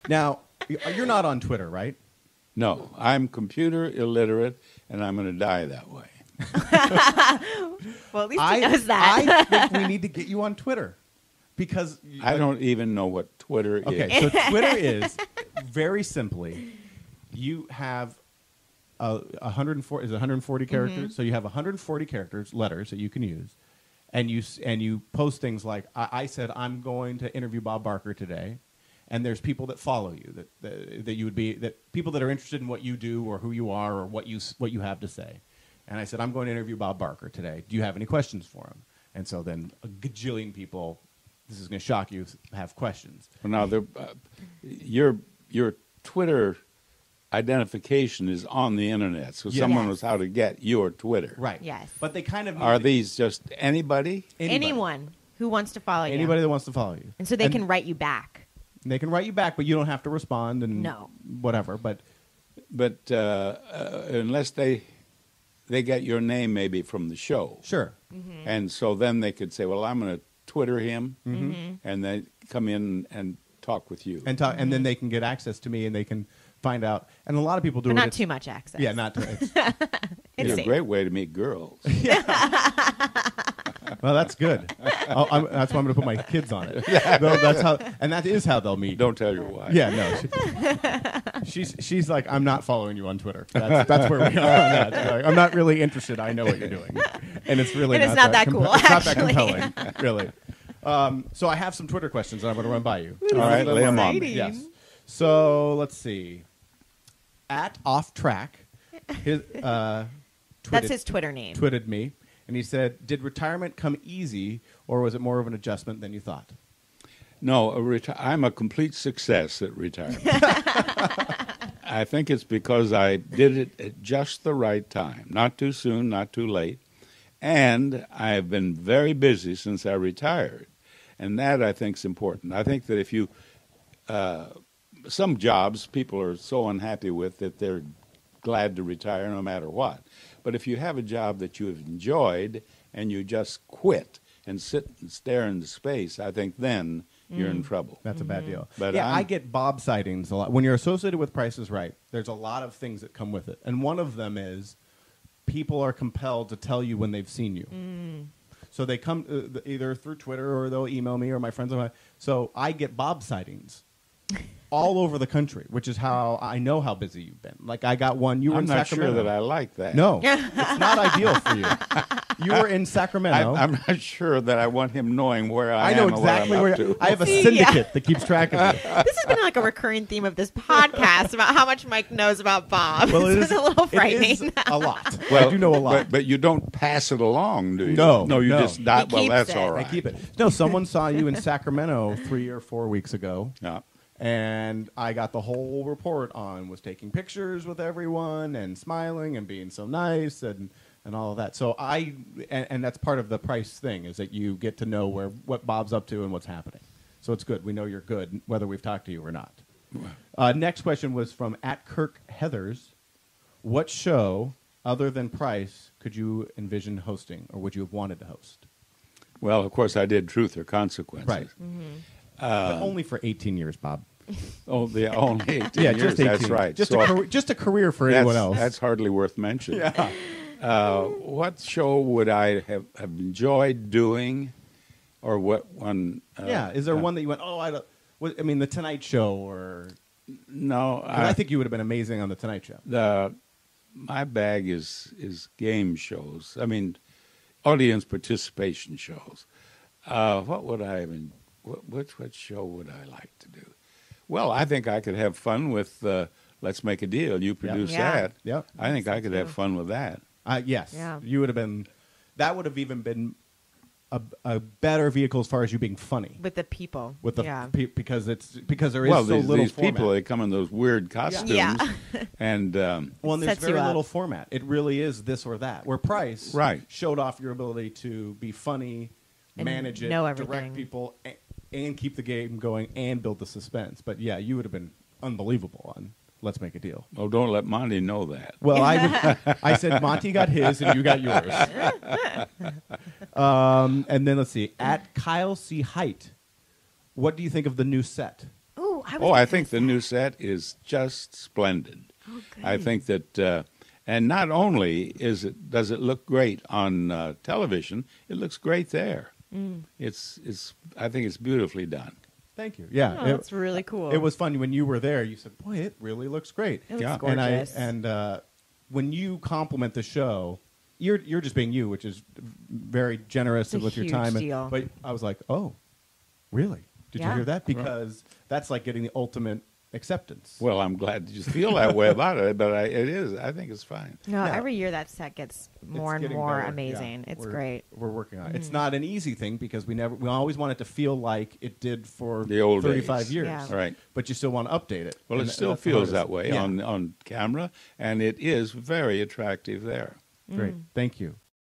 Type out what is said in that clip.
Now, you're not on Twitter, right? No, I'm computer illiterate, and I'm going to die that way. Well, at least he knows that. I think we need to get you on Twitter because I don't even know what Twitter is. Okay, so Twitter is very simply you have 140 is it 140 characters. So you have 140 characters, letters that you can use, and you post things like I said I'm going to interview Bob Barker today, and there's people that follow you that you would be that people that are interested in what you do or who you are or what you have to say. And I said, I'm going to interview Bob Barker today. Do you have any questions for him? And so then a gajillion people, this is going to shock you, have questions. Well, now, your Twitter identification is on the Internet, so someone knows how to get your Twitter. Right. Yes. But they kind of... Are these just anybody? Anyone who wants to follow you. Anybody that wants to follow you. And so they can write you back. They can write you back, but you don't have to respond and whatever. But unless they get your name maybe from the show. Sure. Mm-hmm. And so then they could say, well, I'm going to Twitter him, Mm-hmm. and they come in and talk with you. And then they can get access to me and they can find out. And a lot of people do But it. not too much access. Yeah, not too It's It's a safe. great way to meet girls. Well, that's good. That's why I'm going to put my kids on it. That is how they'll meet. Don't tell your wife. Yeah, no. She's like, I'm not following you on Twitter. That's where we are on that. Like, I'm not really interested. I know what you're doing, and it's really And it's not that cool, It's not that actually. compelling, really. So I have some Twitter questions that I'm going to run by you. All right, lay them on me. Exciting. Yes. So let's see. At Off Track, That's his Twitter name. twitted me, and he said, "Did retirement come easy, or was it more of an adjustment than you thought?" No, I'm a complete success at retirement. I think it's because I did it at just the right time. Not too soon, not too late. And I've been very busy since I retired. And that, I think, is important. I think that if you... some jobs people are so unhappy with that they're glad to retire no matter what. But if you have a job that you have enjoyed and you just quit and sit and stare into space, I think then you're in trouble. That's a bad deal. But I get Bob sightings a lot. When you're associated with Price is Right, there's a lot of things that come with it. And one of them is people are compelled to tell you when they've seen you. So they come either through Twitter or they'll email me or my friends. So I get Bob sightings all over the country, which is how I know how busy you've been. Like I got one. You were I'm in not Sacramento. sure that I like that. No, it's not ideal for you. You were in Sacramento. I'm not sure that I want him knowing where I know am exactly or what where I'm up to. I have a syndicate that keeps track of you. This has been like a recurring theme of this podcast about how much Mike knows about Bob. Well, It's a little frightening. It is a lot. Well, I do know a lot. But you don't pass it along, do you? No, you no. just not. He Well, keeps that's it. all I right. keep it. No, someone saw you in Sacramento 3 or 4 weeks ago, Yeah. and I got the whole report on, was taking pictures with everyone and smiling and being so nice and all of that. So and that's part of the Price thing, is that you get to know what Bob's up to and what's happening. So it's good. We know you're good, whether we've talked to you or not. Next question was from @KirkHeathers. What show, other than Price, could you envision hosting, or would you have wanted to host? Well, of course, I did Truth or Consequences. Right. But only for 18 years, Bob. Oh, yeah, only 18 Yeah, years. just 18. That's right. Just, So just a career for anyone else. That's hardly worth mentioning. What show would I have enjoyed doing, or what one? Is there one that you went, oh, I mean, The Tonight Show, or... No, I think you would have been amazing on The Tonight Show. My bag is game shows. I mean, audience participation shows. What would I have? What show would I like to do? Well, I think I could have fun with Let's Make a Deal. You produce Yeah. that. Yep. I think I could have fun with that. Yes. Yeah. You would have been... That would have even been a better vehicle as far as you being funny. With the people. With the yeah. because there is Well, so little these format. people, they come in those weird costumes. Yeah. And Well, and there's Sets you very up. little format. It really is this or that. Where Price Right. showed off your ability to be funny, And manage it, know direct everything. people, and keep the game going and build the suspense. But yeah, you would have been unbelievable on Let's Make a Deal. oh, don't let Monty know that. Well, I said Monty got his and you got yours. And then let's see. Kyle C. Height, what do you think of the new set? Ooh, I think the new set is just splendid. Oh, good. I think that, and not only does it look great on television, it looks great there. I think it's beautifully done. Thank you. Yeah, Oh, that's really cool. It was fun when you were there. You said, "Boy, it really looks great." It looks Yeah. gorgeous. And when you compliment the show, you're just being you, which is very generous It's a with your huge time. deal. But I was like, "Oh, really? Did you Yeah. hear that?" Because that's like getting the ultimate acceptance. Well, I'm glad you feel that way about it, but it is. I think it's fine. No, Yeah. every year that set gets more It's and getting more better. amazing. Yeah. It's We're- great. We're working on it. It's not an easy thing because we always want it to feel like it did for The old 35 days. years. Yeah. Right. But you still want to update it. Well, it And still that's the feels hardest. that way Yeah. on camera, and it is very attractive there. Great. Thank you.